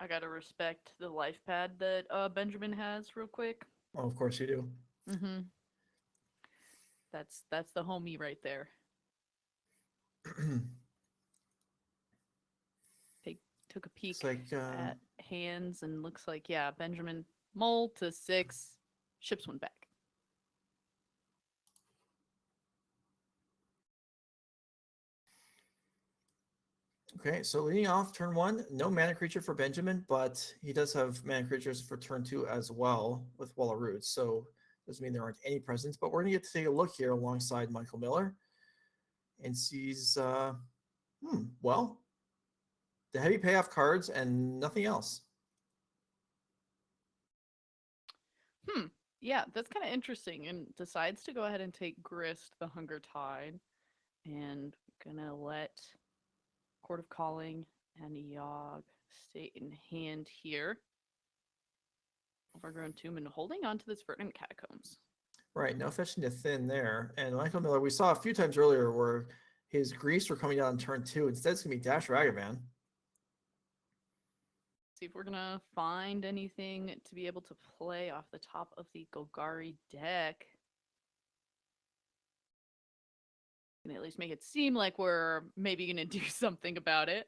I gotta respect the life pad that Benjamin has real quick. Oh, of course you do. Mm-hmm. That's the homie right there. Took a It's peek like at hands and looks like, yeah, Benjamin Mole to 6, ships one back. okay, so leading off turn 1, no mana creature for Benjamin, but he does have mana creatures for turn 2 as well with Wall of Roots. So doesn't mean there aren't any presents, but we're gonna get to take a look here alongside Michael Miller and sees well, the heavy payoff cards and nothing else. Yeah, that's kind of interesting. And decides to go ahead and take Grist, the Hunger Tide, and gonna let Chord of Calling and Yawg stay in hand here. Overgrown Tomb and holding on to this Verdant Catacombs. Right, no fetching to thin there. And Michael Miller, we saw a few times earlier where his Grease were coming down on turn 2. Instead, it's going to be Dash Ragavan. See if we're gonna find anything to be able to play off the top of the Golgari deck. Can at least make it seem like we're maybe gonna do something about it.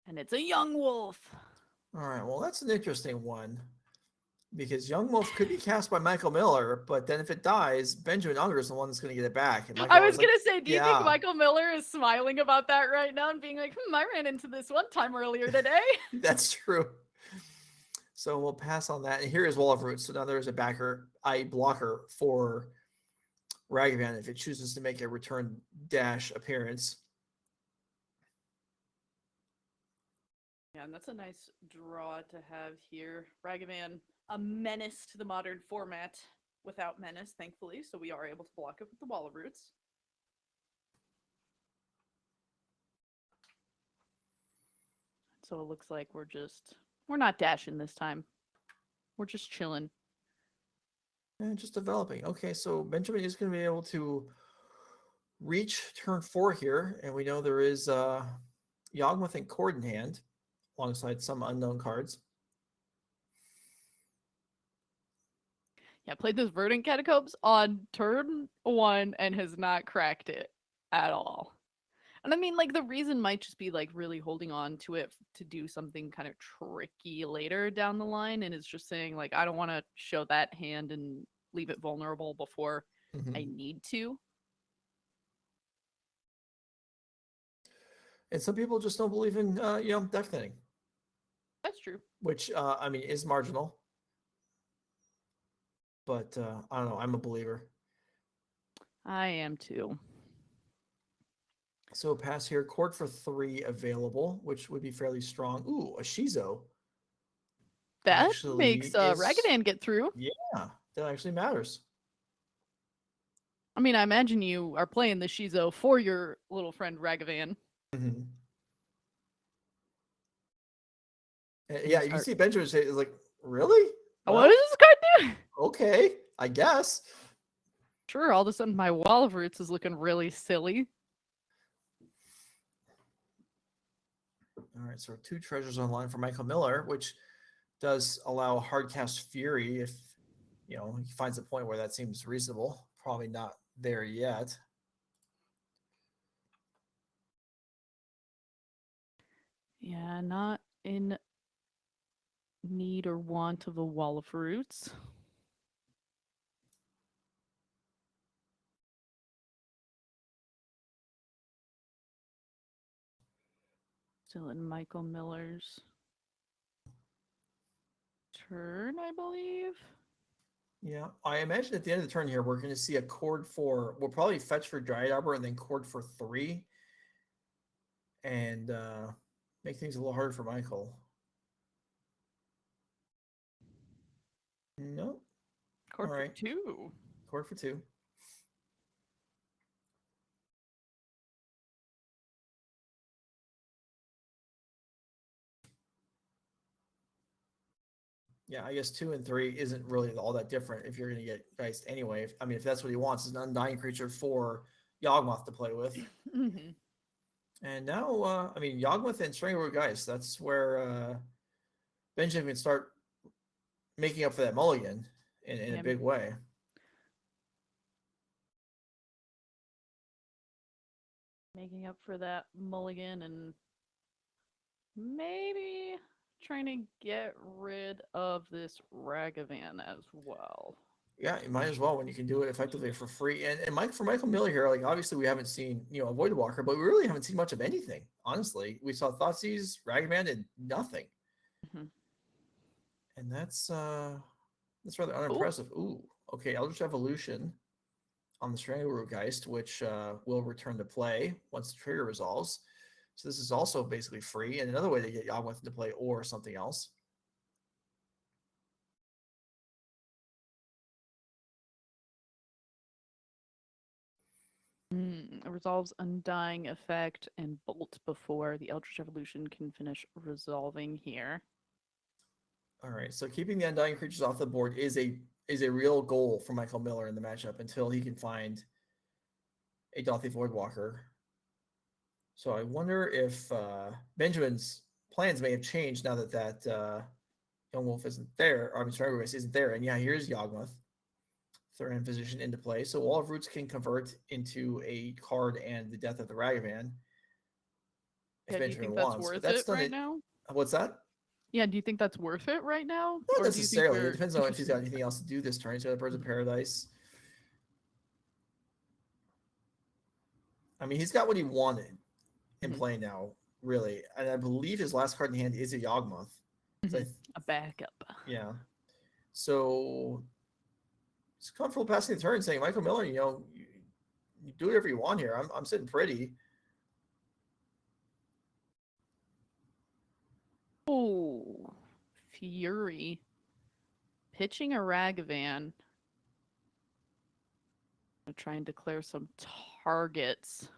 And it's a young wolf. All right, well, that's an interesting one. Because Yawgmoth could be cast by Michael Miller, but then if it dies, Benjamin Unger is the one that's going to get it back. And I was like, gonna say, do you think Michael Miller is smiling about that right now and being like, I ran into this one time earlier today? That's true. So we'll pass on that. And here is Wall of Roots. So now there's a blocker for Ragavan if it chooses to make a return dash appearance. Yeah, and that's a nice draw to have here. Ragavan, a menace to the modern format without menace, thankfully, so we are able to block it with the Wall of Roots. So it looks like we're not dashing this time. We're just chilling. And just developing. Okay, so Benjamin is going to be able to reach turn 4 here, and we know there is Yawgmoth and Chord in hand, alongside some unknown cards. Yeah, played this Verdant Catacombs on turn 1 and has not cracked it at all. And I mean, like, the reason might just be, like, really holding on to it to do something kind of tricky later down the line, and it's just saying, like, I don't want to show that hand and leave it vulnerable before I need to. And some people just don't believe in, deck thinning. That's true. Which, I mean, is marginal. But, I don't know, I'm a believer. I am too. So pass here, Chord for 3 available, which would be fairly strong. Ooh, a Shizo. That actually makes Ragavan get through. Yeah, that actually matters. I mean, I imagine you are playing the Shizo for your little friend Ragavan. Mm-hmm. Yeah, you can see Benjamin say, like, really? Well, what does this card do? Okay, I guess. Sure, all of a sudden my Wall of Roots is looking really silly. All right, so 2 treasures online for Michael Miller, which does allow hardcast Fury if, he finds a point where that seems reasonable. Probably not there yet. Yeah, not in need or want of a Wall of Roots. Still in Michael Miller's turn, I believe. Yeah, I imagine at the end of the turn here, we're going to see a Chord for, we'll probably fetch for Dryad Arbor and then Chord for 3. And make things a little harder for Michael. No. Chord for 2. Chord for 2. Yeah, I guess 2 and 3 isn't really all that different if you're going to get Geist anyway. If that's what he wants, is an undying creature for Yawgmoth to play with. Hmm. And now, I mean, Yawgmoth and Strangleroot Geist, that's where Benjamin can start making up for that mulligan in a Yeah, big way. making up for that mulligan and maybe trying to get rid of this Ragavan as well. Yeah, you might as well when you can do it effectively for free. And Mike, for Michael Miller here, like obviously we haven't seen a Voidwalker, but we really haven't seen much of anything. Honestly, we saw Thoughtseize, Ragavan, and nothing, Hmm. and that's rather Oh, unimpressive. Ooh, okay, Eldritch Evolution on the Strangleroot Geist, which will return to play once the trigger resolves. So this is also basically free, and another way to get Yawgmoth into play or something else. it resolves Undying Effect and Bolt before the Eldritch Evolution can finish resolving here. All right, so keeping the Undying creatures off the board is a real goal for Michael Miller in the matchup until he can find a Dauthi Voidwalker. So I wonder if Benjamin's plans may have changed now that Young Wolf isn't there, or I'm sorry, isn't there. And yeah, here's Yawgmoth, Thran position into play. So Wall of Roots can convert into a card and the Death of the Ragavan if Yeah, do you Benjamin think that's wants. But worth that's it done right it. now? What's that? Yeah, do you think that's worth it right now? Not Or do you think necessarily. It we're depends on if he's got anything else to do this turn. He's got the Birds of Paradise. I mean, he's got what he wanted in Mhm, play now, really. And I believe his last card in hand is a Yawgmoth. So mhm, a backup? yeah. So it's comfortable passing the turn, saying, Michael Miller, you do whatever you want here. I'm sitting pretty. Oh, Fury. Pitching a Ragavan. I'm try and declare some targets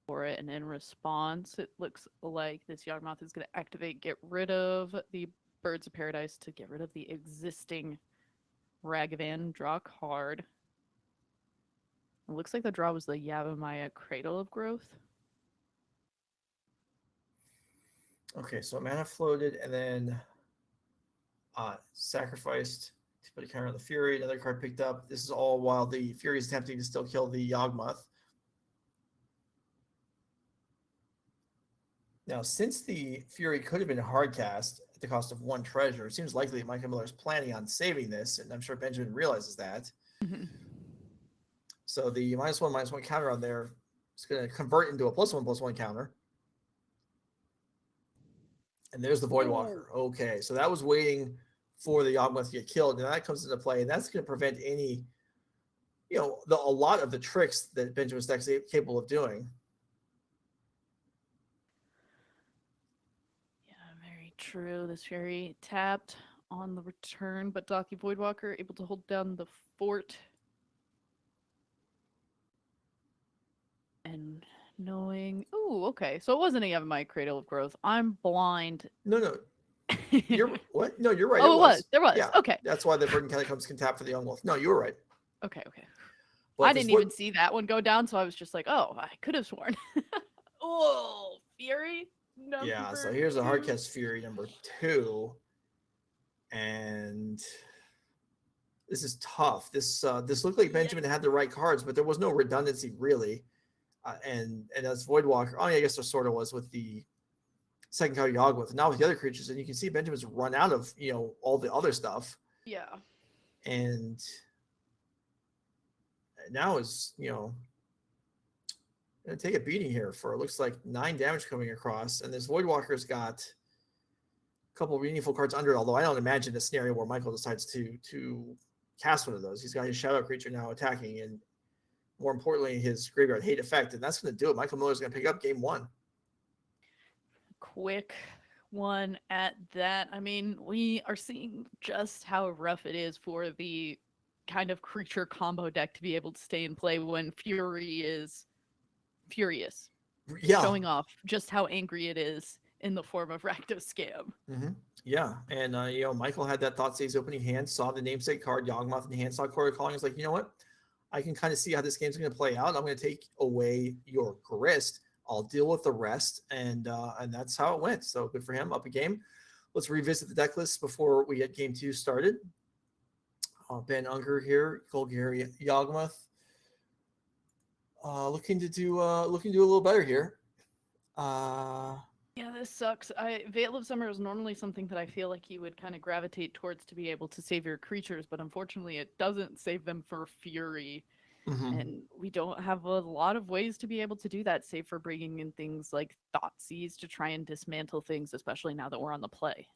for it, and in response, it looks like this Yawgmoth is going to activate, get rid of the Birds of Paradise to get rid of the existing Ragavan, draw a card. It looks like the draw was the Yavimaya Cradle of Growth. Okay, so mana floated and then sacrificed to put a counter on the Fury. Another card picked up. This is all while the Fury is attempting to still kill the Yawgmoth. Now, since the Fury could have been hard cast at the cost of 1 treasure, it seems likely that Michael Miller is planning on saving this, and I'm sure Benjamin realizes that. Mhm. So the -1/-1 counter on there is going to convert into a +1/+1 counter. And there's the Voidwalker. Okay, so that was waiting for the Yawgmoth to get killed, and that comes into play, and that's going to prevent any, a lot of the tricks that Benjamin Stack's capable of doing. Yeah, very true. This Fury tapped on the return, but Docky Voidwalker able to hold down the fort. And knowing, ooh, okay, so it wasn't a Yavimaya Cradle of Growth. I'm blind. No, you're what? No, you're right. Oh, It it was. there was. Yeah, Okay, that's why the Verdant Catacombs can tap for the Young Wolf. No, you were right. okay. But I this didn't what? even see that one go down, so I was just like, oh, I could have sworn. Oh, Fury Yeah. So number here's a 2. Hardcast Fury number 2, and this is tough. This looked like Benjamin had the right cards, but there was no redundancy really. And as Voidwalker, oh yeah, I guess there sort of was with the second card Yawgmoth, now with the other creatures, and you can see Benjamin's run out of all the other stuff, Yeah. and now is gonna take a beating here for it looks like 9 damage coming across, and this Voidwalker's got a couple of meaningful cards under it. Although I don't imagine a scenario where Michael decides to cast one of those. He's got his shadow creature now attacking, and more importantly, his graveyard hate effect, and that's going to do it. Michael Miller's going to pick up game 1. Quick one at that. I mean, we are seeing just how rough it is for the kind of creature combo deck to be able to stay in play when Fury is furious, Yeah. showing off just how angry it is in the form of Rakdos Scam. Mm-hmm. Yeah, and Michael had that Thoughtseize opening hand, saw the namesake card Yawgmoth in hand, saw Chord of Calling. He's like, you know what? I can kind of see how this game's going to play out. I'm going to take away your Grist. I'll deal with the rest, and that's how it went. So good for him. Up a game. Let's revisit the deck list before we get game 2 started. Ben Ungar here, Golgari, Yawgmoth. Looking to do a little better here. Yeah, this sucks. Veil of Summer is normally something that I feel like you would kind of gravitate towards to be able to save your creatures, but unfortunately it doesn't save them for Fury. And we don't have a lot of ways to be able to do that, save for bringing in things like Thoughtseize to try and dismantle things, especially now that we're on the play.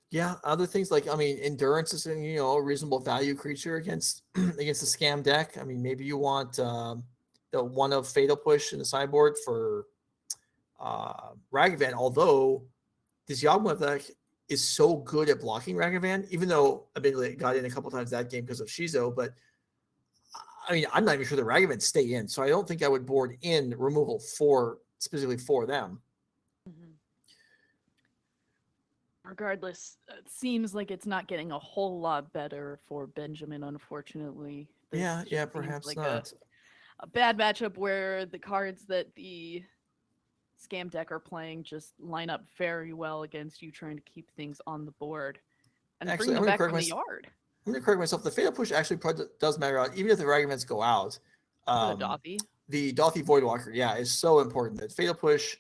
Yeah, other things like, I mean, Endurance is a reasonable value creature against against the scam deck. I mean, maybe you want the one of Fatal Push in the sideboard for Ragavan, although this Yawgmoth deck is so good at blocking Ragavan, even though admittedly it got in a couple times that game because of Shizo, but I mean, I'm not even sure the Ragavan stay in, so I don't think I would board in removal specifically for them. Regardless, it seems like it's not getting a whole lot better for Benjamin, unfortunately. This perhaps like not. A bad matchup where the cards that the scam deck are playing just line up very well against you trying to keep things on the board and actually, bring them back from the yard. I'm going to correct myself. The Fatal Push actually does matter out, even if the Ragavans go out. The Dothy Voidwalker, is so important. That Fatal Push,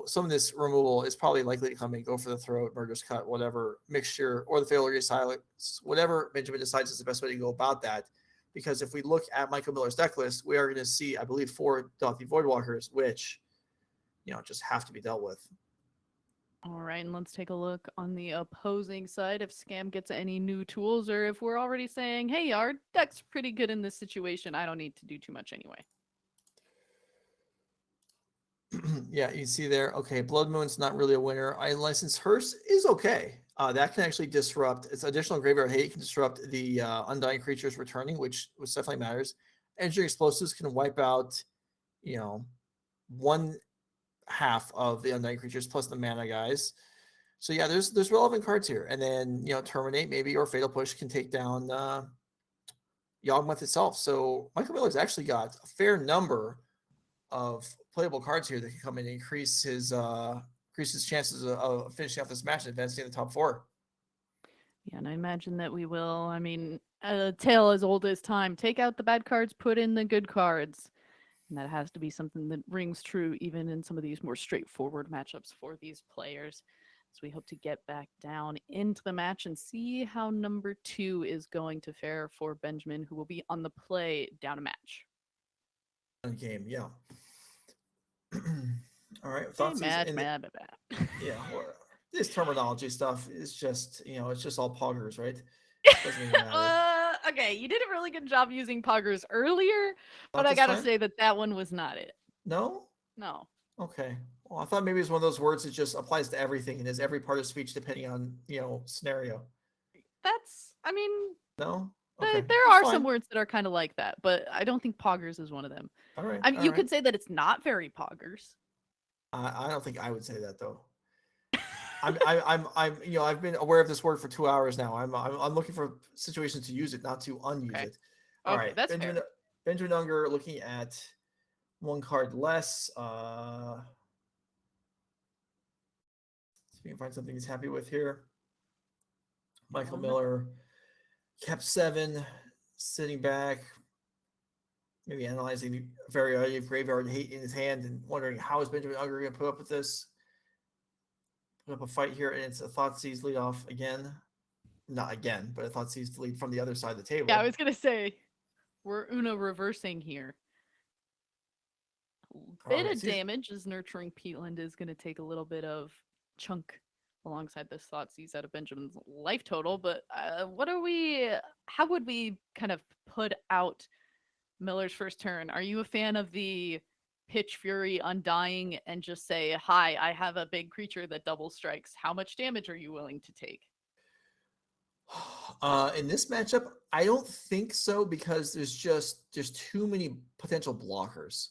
some of this removal is probably likely to come and go for the throat, Murderous Cut, whatever mixture, or the Failure Silence, whatever Benjamin decides is the best way to go about that. Because if we look at Michael Miller's deck list, we are going to see, I believe, 4 Dothy Voidwalkers, which, just have to be dealt with. All right, and let's take a look on the opposing side if Scam gets any new tools, or if we're already saying, hey, our deck's pretty good in this situation. I don't need to do too much anyway. Yeah, you see there. Okay, Blood Moon's not really a winner. I License Hearse is okay. That can actually disrupt. It's additional graveyard hate. It can disrupt the Undying creatures returning, which definitely matters. Engineering Explosives can wipe out, one half of the Undying creatures plus the mana guys. So yeah, there's relevant cards here. And then Terminate maybe, or Fatal Push can take down Yawgmoth itself. So Michael Miller's actually got a fair number of playable cards here that can come in and increase his chances of finishing off this match and advancing in the top 4. Yeah, and I imagine that we will. I mean, a tale as old as time. Take out the bad cards, put in the good cards. And that has to be something that rings true even in some of these more straightforward matchups for these players. So we hope to get back down into the match and see how number 2 is going to fare for Benjamin, who will be on the play down a match. Game, yeah. All right. Thoughts? Yeah. Well, this terminology stuff is just, it's just all poggers, right? Doesn't even matter. Okay, you did a really good job using poggers earlier, but I gotta say that one was not it. No? No. Okay. Well, I thought maybe it's one of those words that just applies to everything and is every part of speech depending on, scenario. No? Okay. There are some words that are kind of like that, but I don't think poggers is one of them. All right. I mean, you could say that it's not very poggers. I don't think I would say that though. I've been aware of this word for 2 hours now. I'm looking for situations to use it, not to unuse it. All right. That's fair. Benjamin Unger looking at one card less. See if we can find something he's happy with here. Michael Miller kept 7, sitting back, maybe analyzing the variety of graveyard hate in his hand and wondering how is Benjamin Unger going to put up with this. Put up a fight here, and it's a Thoughtseize lead off again. Not again, but a Thoughtseize lead from the other side of the table. Yeah, I was going to say, we're Uno reversing here. A bit of damage as Nurturing Peatland is going to take a little bit of chunk alongside this Thoughtseize out of Benjamin's life total, but how would we kind of put out Miller's first turn? Are you a fan of the Pitch Fury Undying and just say, hi, I have a big creature that double strikes? How much damage are you willing to take? In this matchup, I don't think so, because there's too many potential blockers.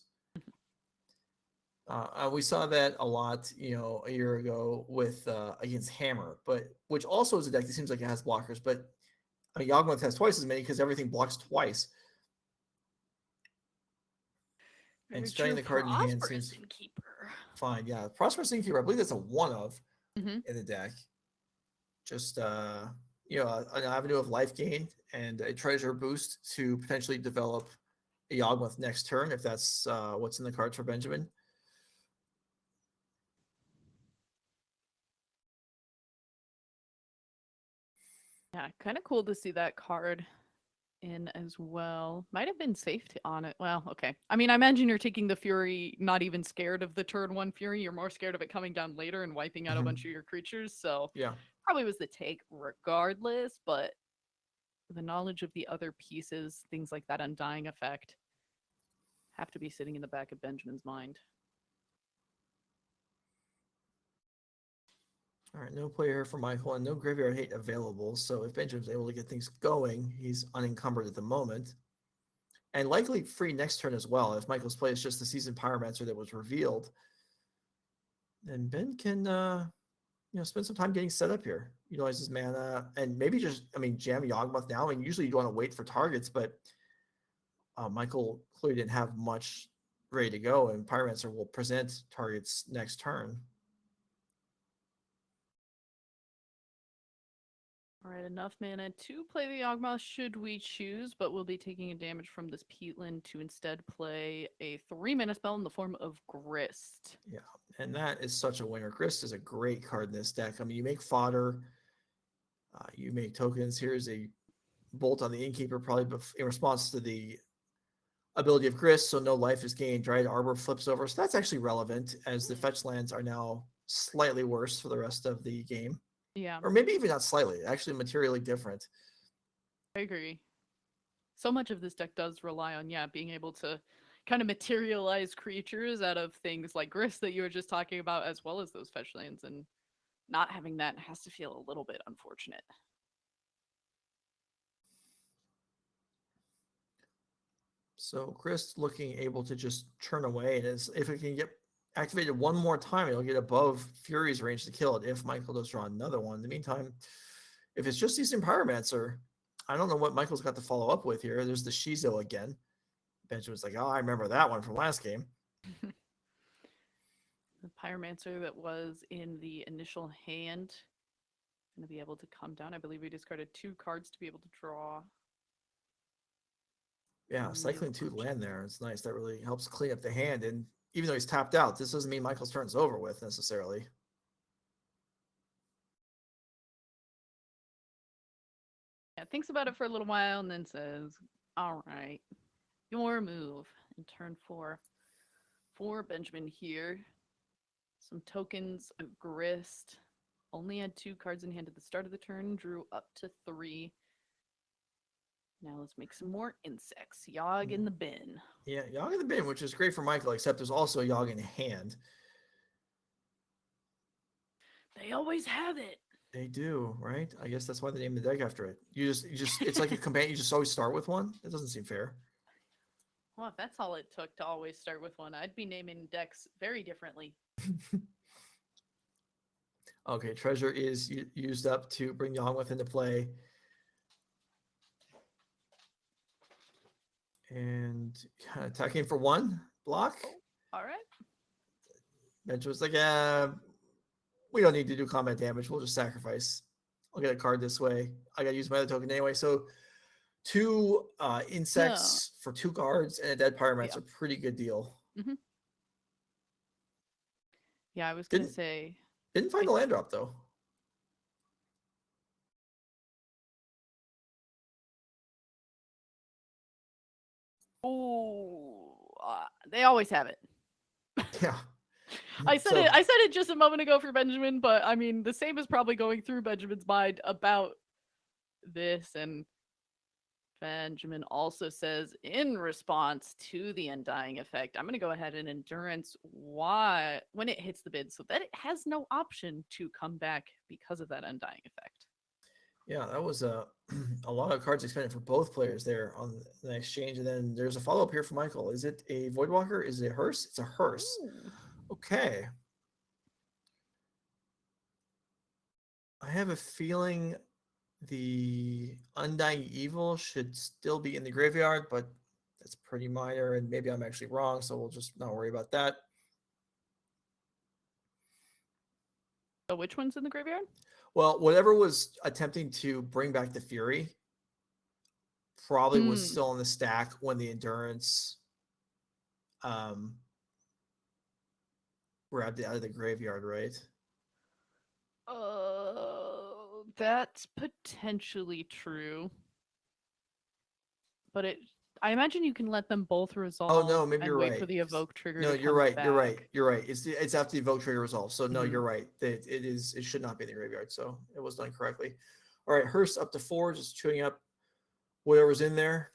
We saw that a lot, a year ago with against Hammer, but which also is a deck that seems like it has blockers. But I mean, Yawgmoth has twice as many because everything blocks twice. And Very starting true. the card in hand Prosperous seems Innkeeper. fine. Yeah, Prosperous Innkeeper, I believe that's a one of Mm-hmm. in the deck. Just an avenue of life gain and a treasure boost to potentially develop a Yawgmoth next turn if that's what's in the cards for Benjamin. Yeah, kind of cool to see that card in as well. Might have been safe on it. Well, okay. I mean, I imagine you're taking the Fury, not even scared of the turn one Fury. You're more scared of it coming down later and wiping out a bunch of your creatures. So Yeah. probably was the take regardless, but the knowledge of the other pieces, things like that Undying effect, have to be sitting in the back of Benjamin's mind. All right, no player for Michael and no graveyard hate available. So if Benjamin's able to get things going, he's unencumbered at the moment. And likely free next turn as well. If Michael's play is just the Seasoned Pyromancer that was revealed, then Ben can spend some time getting set up here. Utilize his mana and maybe just jam Yawgmoth now. Usually you want to wait for targets, but Michael clearly didn't have much ready to go, and Pyromancer will present targets next turn. All right, enough mana to play the Yawgmoth should we choose, but we'll be taking a damage from this Peatland to instead play a 3-mana spell in the form of Grist. Yeah, and that is such a winner. Grist is a great card in this deck. You make fodder, you make tokens. Here's a bolt on the Innkeeper, probably in response to the ability of Grist, so no life is gained. Dryad Arbor flips over, so that's actually relevant as the fetch lands are now slightly worse for the rest of the game. Yeah. Or maybe even not slightly, actually materially different. I agree. So much of this deck does rely on, being able to kind of materialize creatures out of things like Grist that you were just talking about, as well as those fetch lands, and not having that has to feel a little bit unfortunate. So Grist looking able to just churn away, and if it can get activated one more time, it'll get above Fury's range to kill it if Michael does draw another one. In the meantime, if it's just Eastern Pyromancer, I don't know what Michael's got to follow up with here. There's the Shizo again. Benjamin's like, oh, I remember that one from last game. The Pyromancer that was in the initial hand going to be able to come down. I believe we discarded 2 cards to be able to draw. Yeah, cycling 2 land there. It's nice. That really helps clean up the hand. And even though he's tapped out, this doesn't mean Michael's turn's over with necessarily. Yeah, thinks about it for a little while and then says, all right, your move in turn 4 for Benjamin here. Some tokens of Grist. Only had 2 cards in hand at the start of the turn, drew up to 3. Now let's make some more insects. Yawg in the bin. Yeah, Yawg in the bin, which is great for Michael, except there's also a Yawg in hand. They always have it. They do, right? I guess that's why they named the deck after it. You just it's like a companion, you just always start with one. It doesn't seem fair. Well, if that's all it took to always start with one, I'd be naming decks very differently. Okay, treasure is used up to bring Yawgmoth into play. And attacking for 1 block. All right. Benjamin was like, we don't need to do combat damage. We'll just sacrifice. I'll get a card this way. I got to use my other token anyway. So 2 insects for 2 cards and a dead Pyromancer, a pretty good deal. Mm-hmm. Yeah, I was going to say. Didn't find the land drop, though. Oh, they always have it. Yeah. I said it just a moment ago for Benjamin, but I mean, the same is probably going through Benjamin's mind about this. And Benjamin also says, in response to the Undying effect, I'm going to go ahead and Endurance when it hits the bid so that it has no option to come back because of that Undying effect. Yeah, that was a lot of cards expended for both players there on the exchange. And then there's a follow-up here for Michael. Is it a Voidwalker? Is it a hearse? It's a hearse. Ooh. Okay. I have a feeling the Undying Evil should still be in the graveyard, but That's pretty minor, and maybe I'm actually wrong, so we'll just not worry about that. So which one's in the graveyard? Well, whatever was attempting to bring back the Fury probably was still in the stack when the Endurance grabbed it out of the graveyard, right? That's potentially true. But I imagine you can let them both resolve. Oh no, maybe and you're wait right. for the evoke trigger No, to you're come right. back. You're right. It's after the evoke trigger resolve. So no, Mhm. you're right. It should not be in the graveyard. So it was done correctly. All right, Hearst up to 4, just chewing up whatever's in there.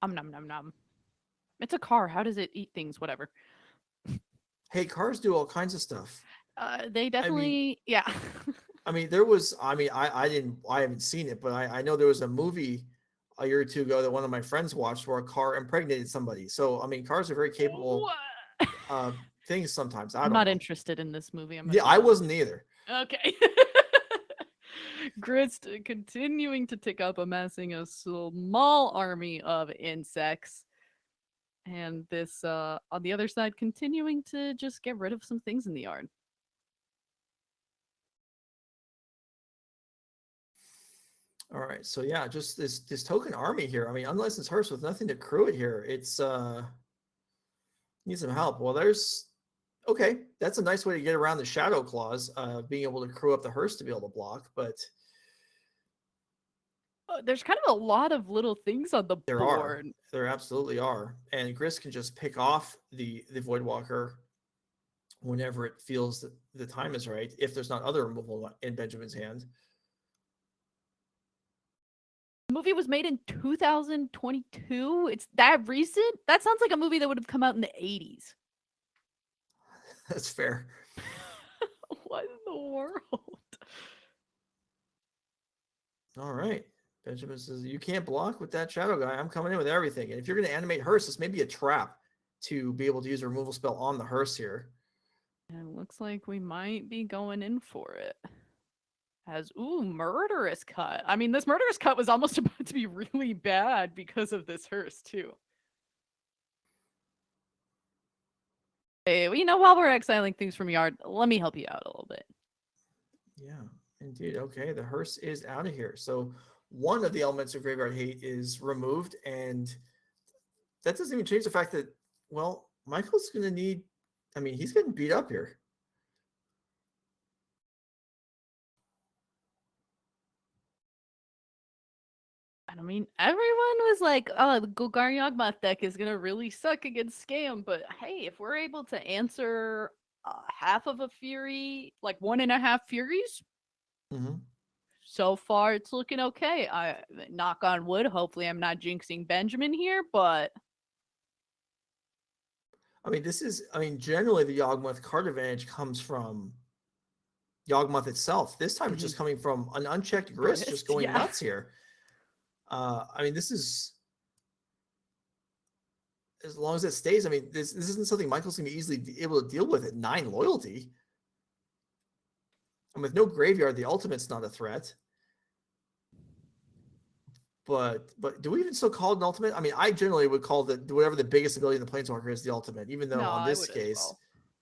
Nom nom nom. It's a car. How does it eat things? Whatever. Hey, cars do all kinds of stuff. They definitely, yeah. I mean, there was. I mean, I haven't seen it, but I know there was a movie a year or two ago that one of my friends watched where a car impregnated somebody. So I mean, cars are very capable things sometimes. I I'm don't not know. interested in this movie. Yeah, I wasn't either. Okay. Grist continuing to tick up, amassing a small army of insects. And this, on the other side, continuing to just get rid of some things in the yard. All right, so yeah, just this token army here. I mean, unlicensed hearse with nothing to crew it here. It's needs some help. Well, there's okay. That's a nice way to get around the shadow clause, being able to crew up the hearse to be able to block. But There's kind of a lot of little things on the board. There absolutely are, and Grist can just pick off the Voidwalker whenever it feels that the time is right. If there's not other removal in Benjamin's hand. The movie was made in 2022. It's that recent? That sounds like a movie that would have come out in the 80s. That's fair. What in the world? All right. Benjamin says, you can't block with that shadow guy. I'm coming in with everything. And if you're going to animate hearse, this may be a trap to be able to use a removal spell on the hearse here. And it looks like we might be going in for it. As, murderous cut. I mean, this murderous cut was almost about to be really bad because of this hearse, too. Hey, well, while we're exiling things from yard, let me help you out a little bit. Yeah, indeed. Okay, the hearse is out of here. So one of the elements of Graveyard Hate is removed, and that doesn't even change the fact that, well, Michael's going to need, I mean, he's getting beat up here. I mean, everyone was like, oh, the Golgari Yawgmoth deck is going to really suck against Scam, but hey, if we're able to answer half of a Fury, like 1.5 Furies, so far it's looking okay. I knock on wood, hopefully I'm not jinxing Benjamin here, but I mean, generally the Yawgmoth card advantage comes from Yawgmoth itself. This time it's just coming from an unchecked Grist just going nuts here. I mean, this is, as long as it stays, I mean, this isn't something Michael's going to be easily able to deal with at 9 loyalty. And with no graveyard, the ultimate's not a threat. But do we even still call it an ultimate? I mean, I generally would call whatever the biggest ability in the Planeswalker is the ultimate, even though on this case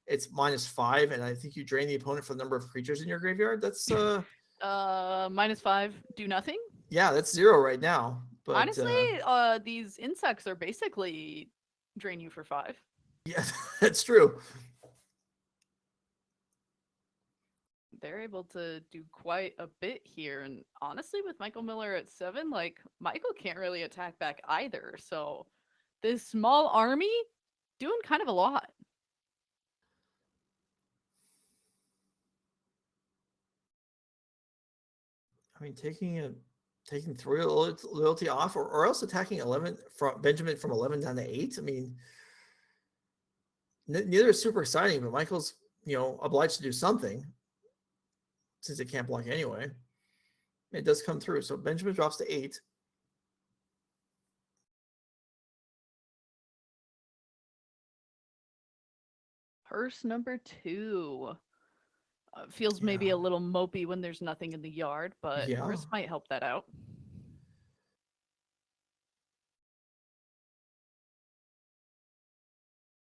it's -5, and I think you drain the opponent for the number of creatures in your graveyard. That's -5, do nothing. Yeah, that's 0 right now. But honestly, these insects are basically drain you for 5. Yeah, that's true. They're able to do quite a bit here, and honestly, with Michael Miller at 7, like, Michael can't really attack back either, so this small army doing kind of a lot. I mean, taking 3 loyalty off, or else attacking 11 from Benjamin from 11 down to 8. I mean, neither is super exciting, but Michael's, obliged to do something since it can't block anyway. It does come through. So Benjamin drops to 8. Hearse number 2. Feels maybe a little mopey when there's nothing in the yard, but Hearse might help that out.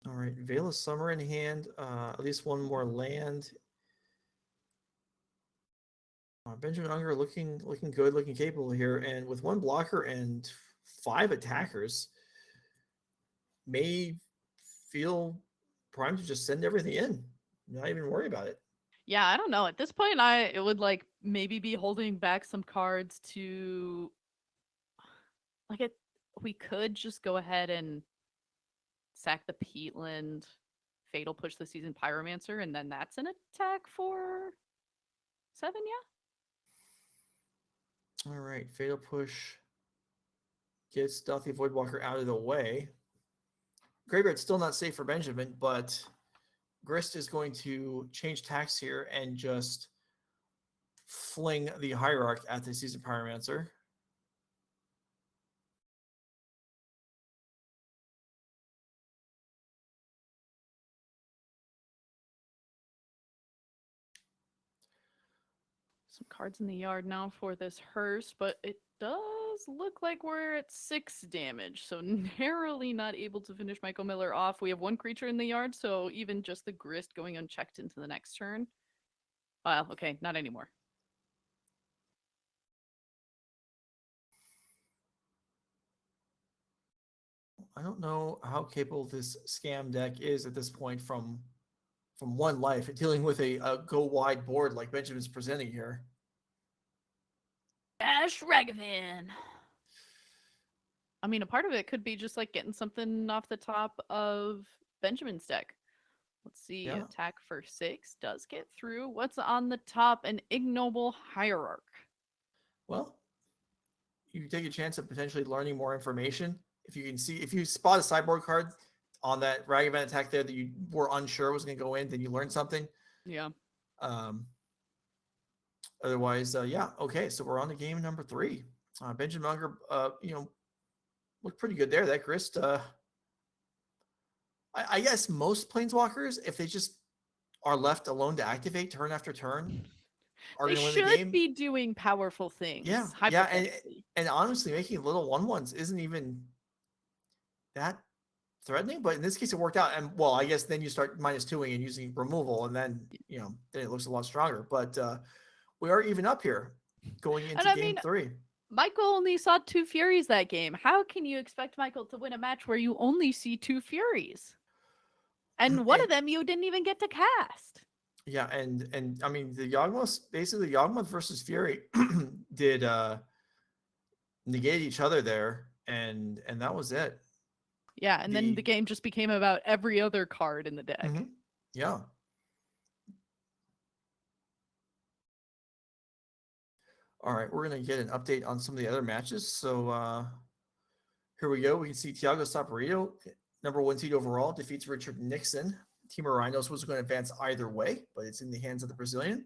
All right, Veil of Summer in hand. At least one more land. Benjamin Unger looking good, looking capable here, and with one blocker and 5 attackers, may feel primed to just send everything in, not even worry about it. Yeah, I don't know. At this point, it would like maybe be holding back some cards to like it. We could just go ahead and sack the Peatland, Fatal Push the Season Pyromancer, and then that's an attack for 7. All right, Fatal Push gets Stealthy Voidwalker out of the way. Graveyard's still not safe for Benjamin, but Grist is going to change tax here and just fling the Hierarch at the Season Pyromancer. Some cards in the yard now for this hearse, but it does look like we're at 6 damage, so narrowly not able to finish Michael Miller off. We have 1 creature in the yard, so even just the Grist going unchecked into the next turn. Well, okay, not anymore. I don't know how capable this scam deck is at this point from one life, dealing with a go wide board like Benjamin's presenting here. Ash Ragavan. I mean, a part of it could be just like getting something off the top of Benjamin's deck. Let's see. Yeah. Attack for 6 does get through. What's on the top? An Ignoble Hierarch. Well, you take a chance of potentially learning more information. If you spot a sideboard card on that Ragavan attack there that you were unsure was going to go in, then you learned something. Yeah. Otherwise, yeah. Okay, so we're on to game number 3. Benjamin Unger, looked pretty good there. That Grist, I guess most planeswalkers, if they just are left alone to activate turn after turn, are They going to win the should game. be doing powerful things. Yeah, and honestly, making little 1/1s isn't even that threatening. But in this case, it worked out. And well, I guess then you start -2ing and using removal, and then then it looks a lot stronger. But we are even up here going into game 3. Michael only saw 2 Furies that game. How can you expect Michael to win a match where you only see 2 Furies? And one of them you didn't even get to cast. Yeah, and I mean the Yawgmoth, basically Yawgmoth versus Fury did negate each other there, and that was it. Yeah, and then the game just became about every other card in the deck. Mm-hmm. Yeah. All right, we're going to get an update on some of the other matches. So here we go. We can see Thiago Saporito, number 1 seed overall, defeats Richard Nixon. Team of Rhinos was going to advance either way, but it's in the hands of the Brazilian.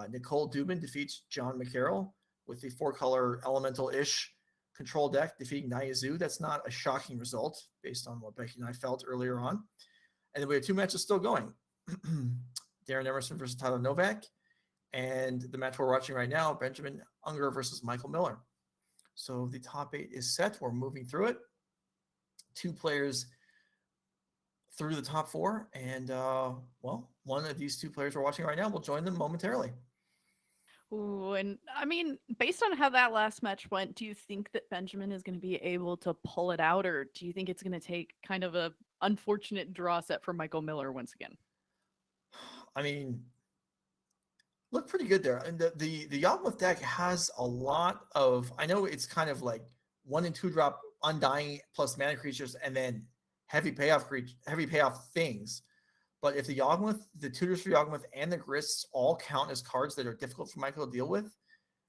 Nicole Dubin defeats John McCarroll with the 4-color elemental-ish control deck, defeating Nyazu. That's not a shocking result based on what Becky and I felt earlier on. And then we have 2 matches still going. Darren Emerson versus Tyler Novak. And the match we're watching right now, Benjamin Unger versus Michael Miller. So the top 8 is set. We're moving through it. 2 players through the top 4. And, well, one of these 2 players we're watching right now will join them momentarily. Ooh, and I mean, based on how that last match went, do you think that Benjamin is going to be able to pull it out, or do you think it's going to take kind of a unfortunate draw set for Michael Miller once again? I mean, look pretty good there. And the Yawgmoth deck has a lot of, I know it's kind of like 1 and 2 drop Undying plus mana creatures and then heavy payoff things. But if the Yawgmoth, the tutors for Yawgmoth and the Grists all count as cards that are difficult for Michael to deal with,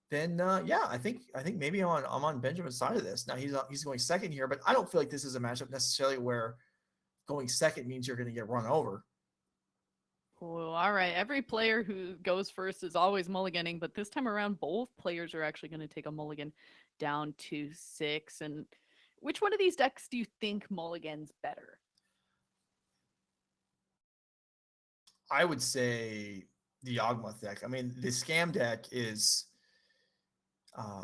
then yeah, I think maybe I'm on Benjamin's side of this. Now he's going second here, but I don't feel like this is a matchup necessarily where going second means you're going to get run over. Oh, all right. Every player who goes first is always mulliganing, but this time around, both players are actually going to take a mulligan down to 6. And which one of these decks do you think mulligans better? I would say the Yawgmoth deck. I mean, the Scam deck is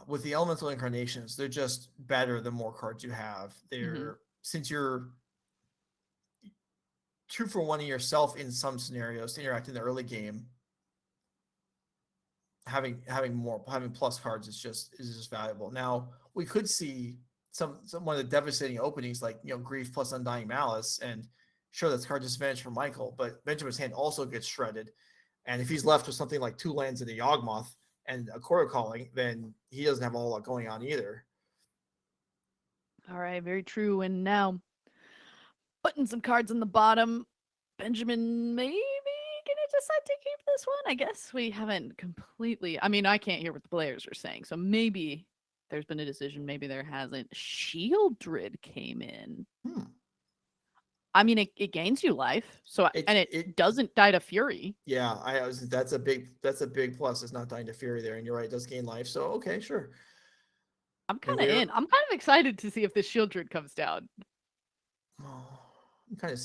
with the Elemental Incarnations, they're just better the more cards you have. They're since you're 2 for 1 yourself in some scenarios to interact in the early game. Having plus cards is just valuable. Now we could see some one of the devastating openings like Grief plus Undying Malice, and sure that's card disadvantage for Michael, but Benjamin's hand also gets shredded, and if he's left with something like 2 lands in a Yawgmoth and a Chord of Calling, then he doesn't have a whole lot going on either. All right, very true. And now, putting some cards on the bottom, Benjamin maybe gonna decide to keep this one. I guess we haven't completely. I mean, I can't hear what the players are saying, so maybe there's been a decision. Maybe there hasn't. Shieldred came in. I mean, it gains you life, so and it doesn't die to Fury. Yeah, that's a big plus. It's not dying to Fury there, and you're right, it does gain life. So okay, sure. I'm kind of in. I'm kind of excited to see if this Shieldred comes down. I'm kind of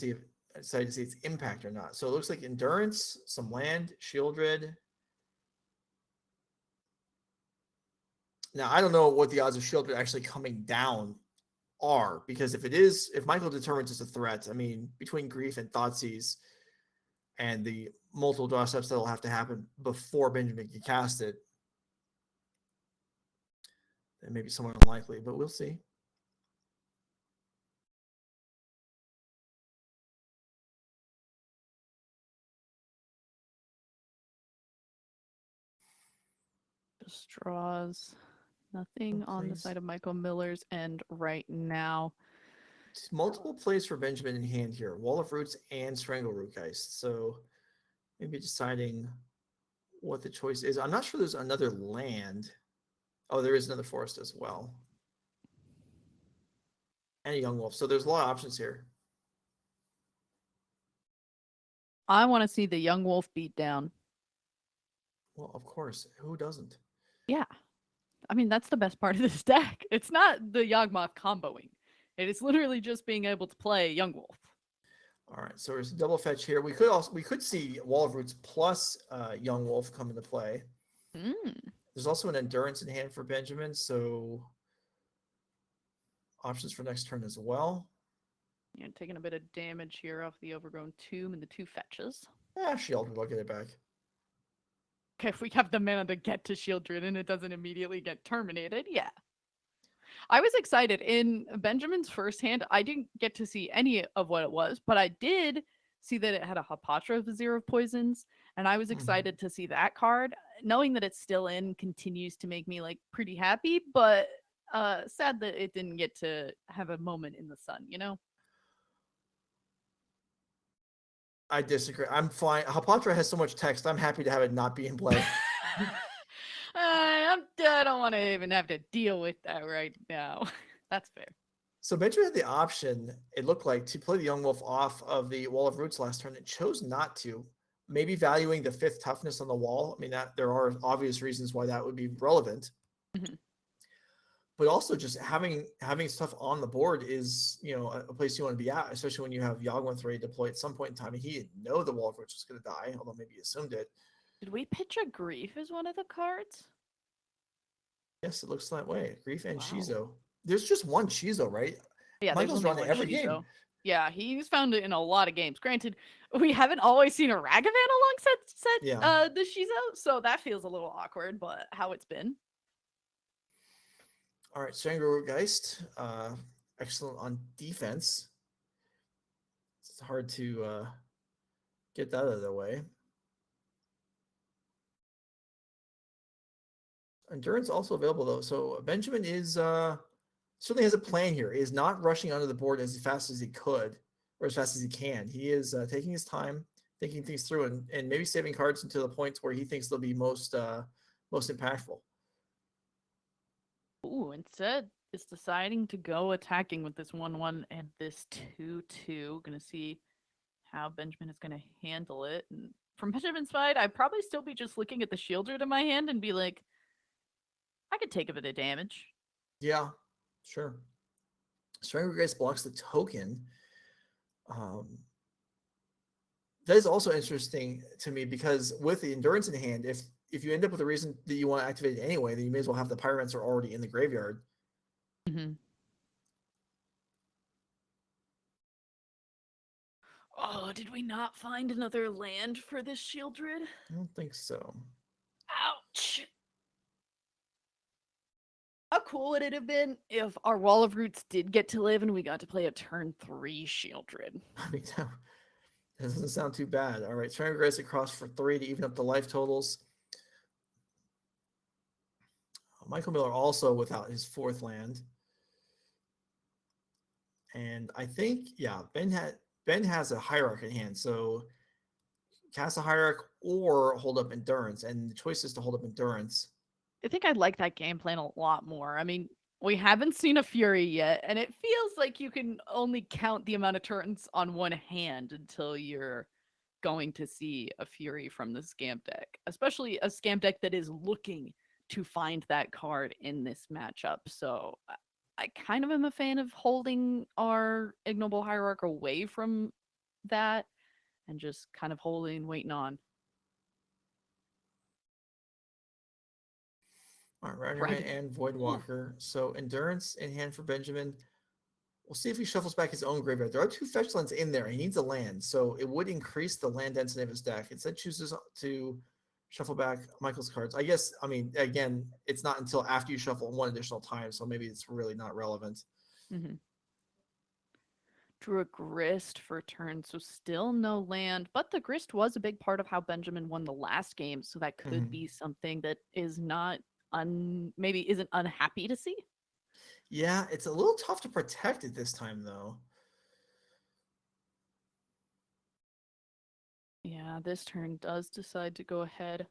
excited to see its impact or not. So it looks like Endurance, some land, Shieldred. Now I don't know what the odds of Shieldred actually coming down are, because if Michael determines it's a threat, I mean, between Grief and Thoughtseize and the multiple draw steps that'll have to happen before Benjamin can cast it, then maybe somewhat unlikely, but we'll see. Just draws. Nothing on the side of Michael Miller's end right now. Multiple plays for Benjamin in hand here. Wall of Roots and Strangleroot Geist. So maybe deciding what the choice is. I'm not sure there's another land. Oh, there is another forest as well. And a Young Wolf. So there's a lot of options here. I want to see the Young Wolf beat down. Well, of course. Who doesn't? Yeah. I mean, that's the best part of this deck. It's not the Yawgmoth comboing. It is literally just being able to play Young Wolf. All right, so there's a double fetch here. We could see Wall of Roots plus Young Wolf come into play. There's also an Endurance in hand for Benjamin, so options for next turn as well. Yeah, taking a bit of damage here off the Overgrown Tomb and the 2 fetches. Shieldred, I'll get it back. Okay, if we have the mana to get to Shieldred and it doesn't immediately get terminated, yeah. I was excited. In Benjamin's first hand, I didn't get to see any of what it was, but I did see that it had a Hapatra Vizier of Poisons, and I was excited to see that card. Knowing that it's still in continues to make me pretty happy, but sad that it didn't get to have a moment in the sun, I disagree. I'm fine. Hapatra has so much text. I'm happy to have it not be in play. I don't want to even have to deal with that right now. That's fair. So Benjamin had the option, it looked like, to play the Young Wolf off of the Wall of Roots last turn. It chose not to. Maybe valuing the 5th toughness on the wall. I mean, that there are obvious reasons why that would be relevant. But also just having stuff on the board is, a place you want to be at, especially when you have Yawgmoth ready to deploy at some point in time. And he didn't know the Wall of Roots was going to die, although maybe he assumed it. Did we pitch a Grief as one of the cards? Yes, it looks that way. Grief and Shizo. There's just one Shizo, right? Yeah, Michael's run every game. Yeah, he's found it in a lot of games. Granted, we haven't always seen a Ragavan alongside the Shizo, so that feels a little awkward, but how it's been. All right, Strangleroot Geist. Excellent on defense. It's hard to get that out of the way. Endurance also available though. So Benjamin is certainly has a plan here. He is not rushing onto the board as fast as he could or as fast as he can. He is taking his time, thinking things through, and maybe saving cards until the points where he thinks they'll be most impactful. Ooh, instead is deciding to go attacking with this 1/1 and this 2/2. Gonna see how Benjamin is gonna handle it. And from Benjamin's side, I'd probably still be just looking at the Shieldred in my hand and be like, I could take a bit of damage. Yeah, sure. Strangleroot Geist blocks the token. That is also interesting to me because with the Endurance in hand, if you end up with a reason that you want to activate it anyway, then you may as well have the Pyromancer already in the graveyard. Oh, did we not find another land for this Shieldred? I don't think so. Ouch. How cool would it have been if our Wall of Roots did get to live and we got to play a turn 3 Shieldred? I mean, that doesn't sound too bad. All right, trying to Geist across for 3 to even up the life totals. Michael Miller also without his 4th land. And I think, yeah, Ben has a Hierarch in hand, so cast a Hierarch or hold up Endurance, and the choice is to hold up Endurance. I think I'd like that game plan a lot more. I mean, we haven't seen a Fury yet, and it feels like you can only count the amount of turns on one hand until you're going to see a Fury from the Scamp deck, especially a Scamp deck that is looking to find that card in this matchup. So I kind of am a fan of holding our Ignoble Hierarch away from that and just kind of holding, waiting on. All right, Ragavan Right. and Voidwalker. So Endurance in hand for Benjamin. We'll see if he shuffles back his own graveyard. There are 2 fetch lands in there. He needs a land, so it would increase the land density of his deck. Instead, chooses to shuffle back Michael's cards. I guess, I mean, again, it's not until after you shuffle 1 additional time, so maybe it's really not relevant. Mm-hmm. Drew a Grist for turn, so still no land. But the Grist was a big part of how Benjamin won the last game, so that could Mhm. be something that is not maybe isn't unhappy to see. Yeah, it's a little tough to protect it this time, though. Yeah, this turn does decide to go ahead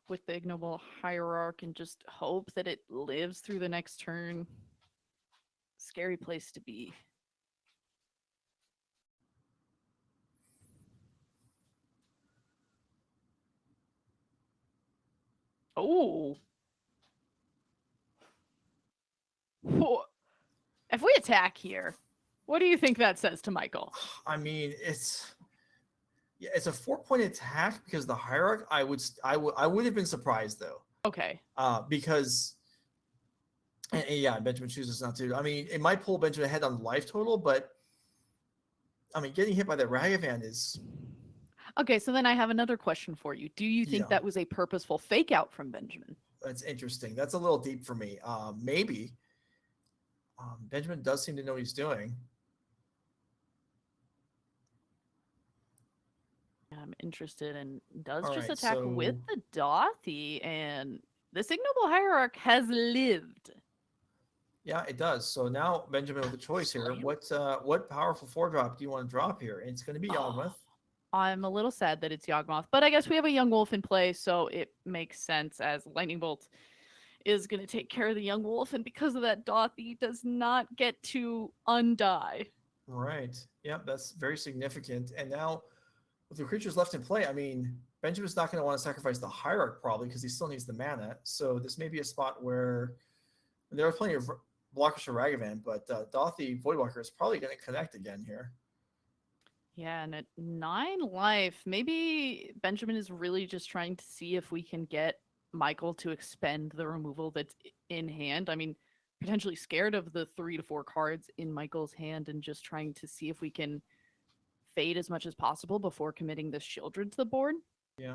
with the Ignoble Hierarch and just hope that it lives through the next turn. Scary place to be. Oh. If we attack here, what do you think that says to Michael? I mean, it's a 4-point attack because the Hierarch. I would have been surprised though, Okay. because and yeah, Benjamin chooses not to. I mean, it might pull Benjamin ahead on life total, but I mean, getting hit by that Ragavan is, Okay, so then I have another question for you. Do you think yeah, that was a purposeful fake out from Benjamin? that's interesting. That's a little deep for me. Maybe Benjamin does seem to know what he's doing. I'm interested and does All just right, attack with so the Dothy, and this Ignoble Hierarch has lived. yeah, it does. So now Benjamin with a choice here. Slam. What powerful 4-drop do you want to drop here? And it's going to be Oh, Yawgmoth. I'm a little sad that it's Yawgmoth, but I guess we have a young wolf in play, so it makes sense as Lightning Bolt is going to take care of the young wolf, and because of that, Dothy does not get to undie. Right. Yep, that's very significant. And now with the creatures left in play, I mean, Benjamin's not going to want to sacrifice the Hierarch probably because he still needs the mana. So this may be a spot where there are plenty of blockers for Ragavan, but Dothy Voidwalker is probably going to connect again here. Yeah, and at 9 life, maybe Benjamin is really just trying to see if we can get Michael to expend the removal that's in hand. I mean, potentially scared of the 3 to 4 cards in Michael's hand and just trying to see if we can fade as much as possible before committing this Shieldred to the board. Yeah.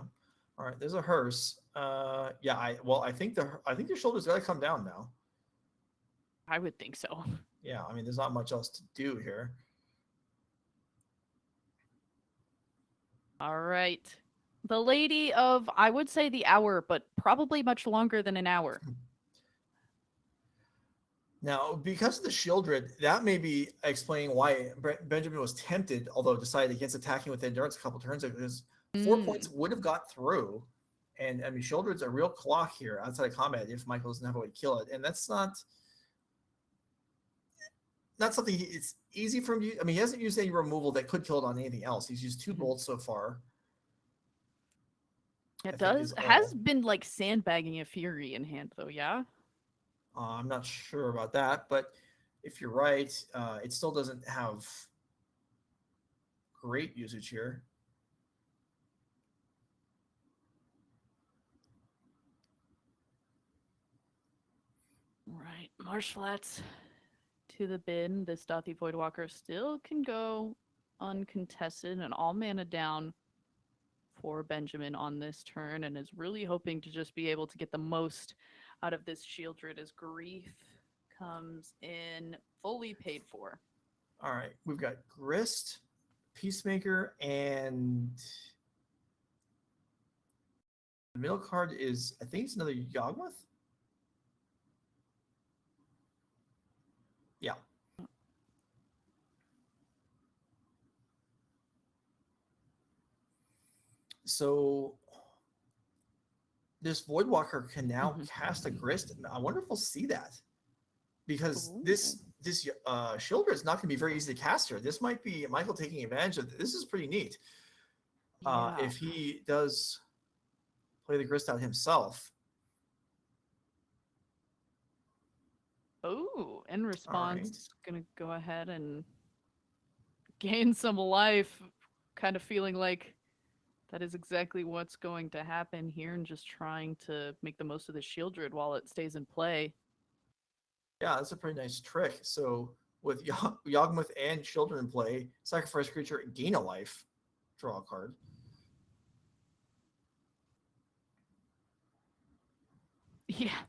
All right. There's a hearse. Yeah. I think your shoulders got to come down now. I would think so. Yeah. I mean, there's not much else to do here. All right. The lady of, I would say the hour, but probably much longer than an hour. Now, because of the Shieldred, that may be explaining why Benjamin was tempted, although decided against attacking with Endurance a couple turns ago, because 4 points would have got through. And I mean, Shieldred's a real clock here outside of combat if Michael doesn't have a way to kill it. And that's not something it's easy for him to use. I mean, he hasn't used any removal that could kill it on anything else. He's used 2 bolts so far. I It think does is has all. been like sandbagging a Fury in hand though, yeah? I'm not sure about that, but if you're right, it still doesn't have great usage here. Right. Marsh Flats to the bin. This Dothy Voidwalker still can go uncontested and all mana down for Benjamin on this turn, and is really hoping to just be able to get the most out of this Shieldred as Grief comes in fully paid for. All right, we've got Grist, Peacemaker, and the middle card is, I think it's another Yawgmoth. Yeah. So this Voidwalker can now cast a Grist. I wonder if we'll see that, because this Shieldred is not going to be very easy to cast here. This might be Michael taking advantage of. This is pretty neat. If he does play the Grist out himself. Oh, in response, gonna go ahead and gain some life, kind of feeling like that is exactly what's going to happen here, and just trying to make the most of the Shieldred while it stays in play. Yeah, that's a pretty nice trick. So with Yawgmoth and Shieldred in play, sacrifice creature, gain a life, draw a card. Yeah,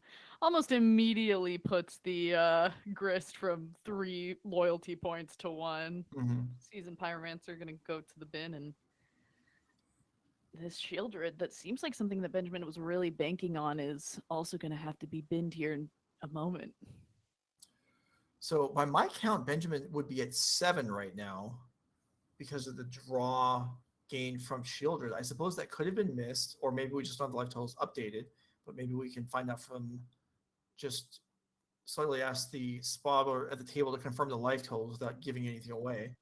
almost immediately puts the Grist from 3 loyalty points to 1. Seasoned Pyromancer gonna go to the bin, and this Shieldred that seems like something that Benjamin was really banking on is also gonna have to be binned here in a moment. So by my count, Benjamin would be at 7 right now because of the draw gain from Shieldred. I suppose that could have been missed, or maybe we just don't have the life totals updated, but maybe we can find out from just slightly ask the spotter at the table to confirm the life totals without giving anything away.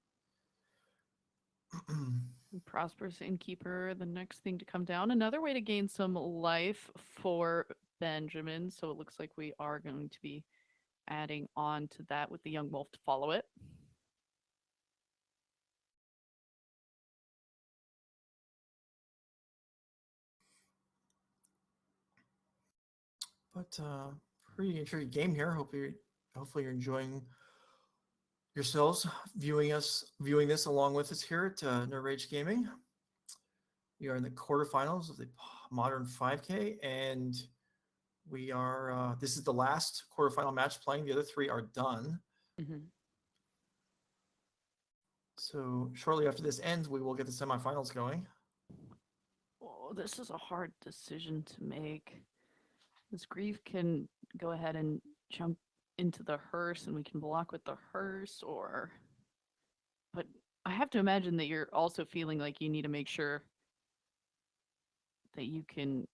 Prosperous Innkeeper, the next thing to come down. Another way to gain some life for Benjamin. So it looks like we are going to be adding on to that with the Yawgmoth to follow it. But pretty intriguing game here. Hopefully you're enjoying yourselves viewing this along with us here at No Rage Gaming. We are in the quarterfinals of the Modern 5K, and we are. This is the last quarterfinal match playing. The other 3 are done. So shortly after this ends, we will get the semifinals going. Oh, this is a hard decision to make. This Grief can go ahead and jump into the hearse, and we can block with the hearse, but I have to imagine that you're also feeling like you need to make sure that you can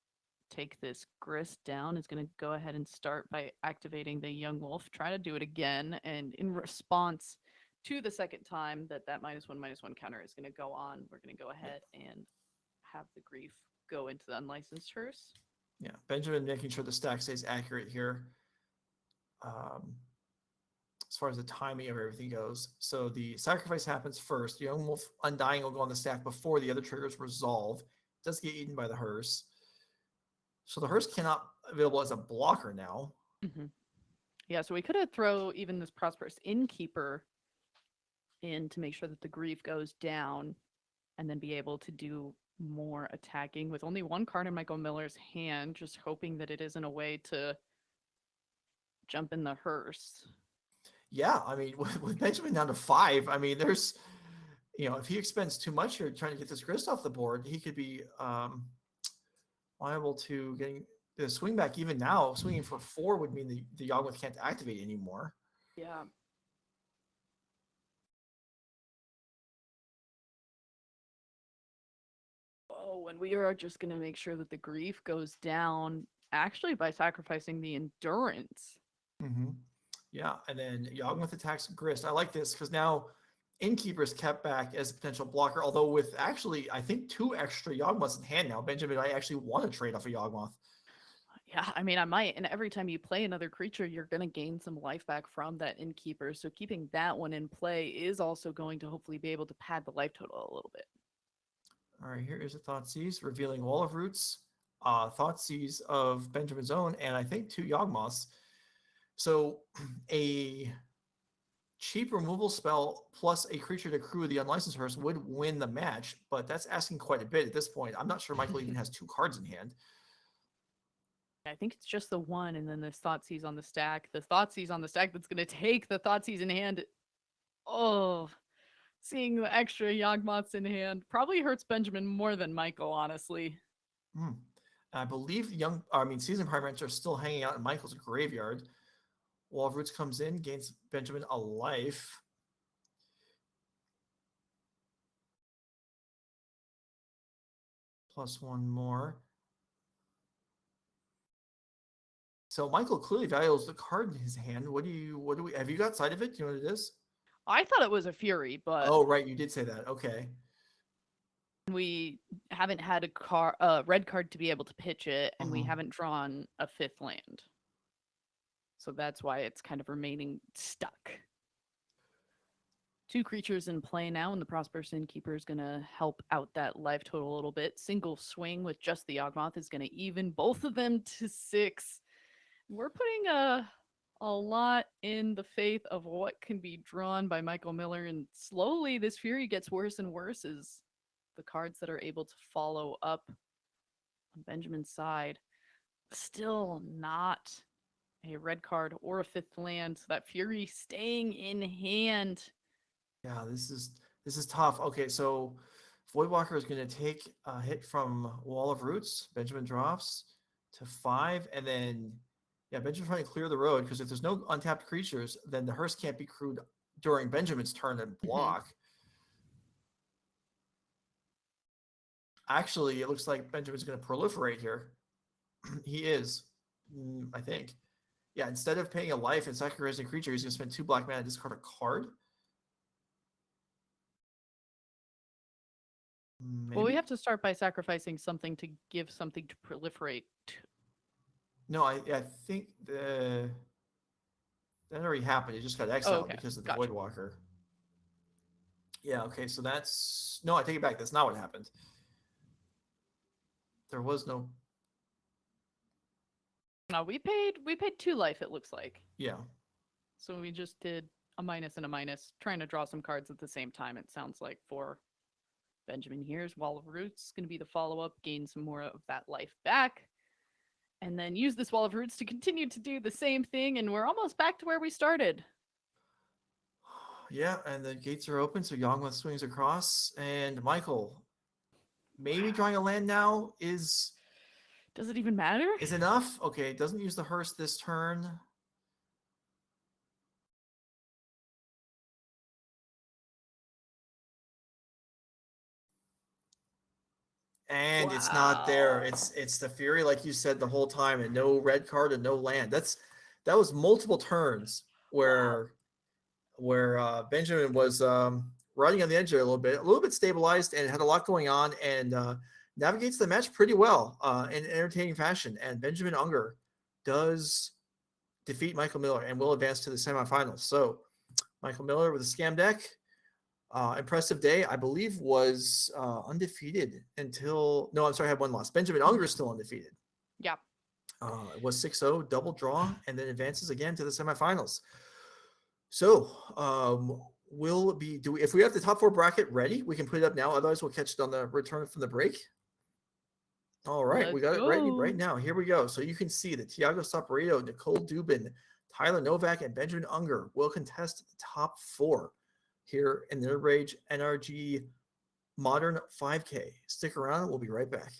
take this Grist down. Is going to go ahead and start by activating the Yawgmoth, try to do it again, and in response to the second time that -1/-1 counter is going to go on, we're going to go ahead and have the Grief go into the unlicensed hearse. Yeah, Benjamin making sure the stack stays accurate here. As far as the timing of everything goes. So the sacrifice happens first. The Yawgmoth Undying will go on the stack before the other triggers resolve. It does get eaten by the hearse. So the hearse cannot available as a blocker now. Yeah, so we could have throw even this Prosperous Innkeeper in to make sure that the Grief goes down, and then be able to do more attacking with only 1 card in Michael Miller's hand, just hoping that it isn't a way to jump in the hearse. Yeah, I mean, with Benjamin down to 5, I mean, there's, if he expends too much here trying to get this Grist off the board, he could be liable to getting the swing back. Even now, swinging for 4 would mean the Yawgmoth can't activate anymore. Yeah. Oh, and we are just going to make sure that the Grief goes down, actually by sacrificing the Endurance. Yeah, and then Yawgmoth attacks Grist. I like this because now Innkeeper is kept back as a potential blocker, although with actually, I think 2 extra Yawgmoths in hand now, Benjamin, I actually want to trade off a Yawgmoth. Yeah, I mean, I might. And every time you play another creature, you're going to gain some life back from that Innkeeper. So keeping that one in play is also going to hopefully be able to pad the life total a little bit. All right, here is a Thoughtseize, revealing Wall of Roots, Thoughtseize of Benjamin's own, and I think 2 Yawgmoths. So a cheap removal spell plus a creature to crew the unlicensed hearse would win the match, but that's asking quite a bit at this point. I'm not sure Michael even has 2 cards in hand. I think it's just the one, and then there's Thoughtseize on the stack. The Thoughtseize on the stack that's going to take the Thoughtseize in hand. Oh, seeing the extra Yawgmoths in hand probably hurts Benjamin more than Michael, honestly. I believe Season Prime Rancher are still hanging out in Michael's graveyard. Wall of Roots comes in, gains Benjamin a life. Plus 1 more. So Michael clearly values the card in his hand. What do we have you got sight of it? Do you know what it is? I thought it was a Fury, but Oh, right, you did say that. Okay. we haven't had a red card to be able to pitch it, and we Mhm. haven't drawn a 5th land. So that's why it's kind of remaining stuck. 2 creatures in play now, and the Prosperous Innkeeper is going to help out that life total a little bit. Single swing with just the Yawgmoth is going to even both of them to 6. We're putting a lot in the faith of what can be drawn by Michael Miller, and slowly this Fury gets worse and worse as the cards that are able to follow up on Benjamin's side still not a red card or a 5th land. So that Fury staying in hand. Yeah, this is tough. Okay, so Voidwalker is going to take a hit from Wall of Roots. Benjamin drops to 5, and then Benjamin's trying to clear the road because if there's no untapped creatures, then the hearse can't be crewed during Benjamin's turn and block. Actually, it looks like Benjamin's going to proliferate here. He is, I think. Yeah, instead of paying a life and sacrificing a creature, he's going to spend 2 black mana to discard a card. Maybe. Well, we have to start by sacrificing something to give something to proliferate. No, I think that already happened. It just got exiled because of the Voidwalker. Yeah, okay, so that's... No, I take it back. That's not what happened. There was no... No, we paid 2 life, it looks like. Yeah. So we just did a minus and a minus, trying to draw some cards at the same time, it sounds like, for Benjamin here's Wall of Roots going to be the follow-up, gain some more of that life back, and then use this Wall of Roots to continue to do the same thing, and we're almost back to where we started. Yeah, and the gates are open, so Yawgmoth swings across, and Michael, maybe drawing a land now is... Does it even matter? Is enough? Okay, it doesn't use the hearse this turn. And it's not there. It's the Fury, like you said the whole time, and no red card and no land. That was multiple turns where Benjamin was riding on the edge there a little bit stabilized, and had a lot going on, and navigates the match pretty well in an entertaining fashion. And Benjamin Ungar does defeat Michael Miller and will advance to the semifinals. So Michael Miller with a scam deck. Impressive day. I believe was undefeated until... No, I'm sorry, I had 1 loss. Benjamin Unger is still undefeated. Yeah. It was 6-0, double draw, and then advances again to the semifinals. So if we have the top 4 bracket ready, we can put it up now. Otherwise, we'll catch it on the return from the break. All right, we got it ready right now. Here we go. So you can see that Tiago Saporito, Nicole Dubin, Tyler Novak, and Benjamin Unger will contest the top 4 here in the NRG Modern 5K. Stick around. We'll be right back.